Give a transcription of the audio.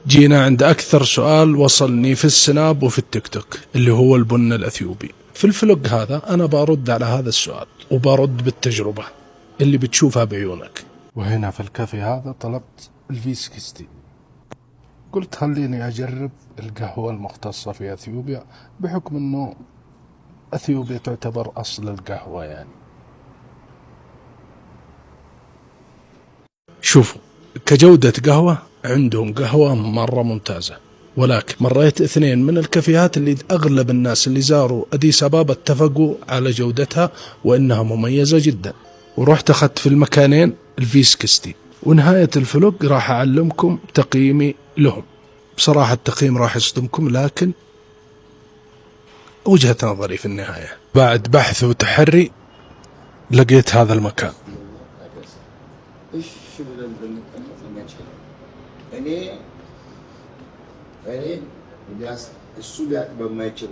جينا عند أكثر سؤال وصلني في السناب وفي التيك توك اللي هو البن الأثيوبي. في الفلوق هذا أنا برد على هذا السؤال وبرد بالتجربة اللي بتشوفها بعيونك. وهنا في الكافي هذا طلبت الفيسكستي، قلت خليني أجرب القهوة المختصة في أثيوبيا بحكم أنه أثيوبيا تعتبر أصل القهوة يعني. شوفوا كجودة قهوة عندهم قهوة مرة ممتازة، ولكن مريت 2 من الكافيهات اللي أغلب الناس اللي زاروا أديس أبابا اتفقوا على جودتها وإنها مميزة جدا، ورحت أخذت في المكانين الفيسكستي. ونهاية الفلوق راح أعلمكم تقييمي لهم. بصراحة التقييم راح يصدمكم، لكن وجهة نظري في النهاية بعد بحث وتحري لقيت هذا المكان. እኔ እሱ ሊያቅ በማይችል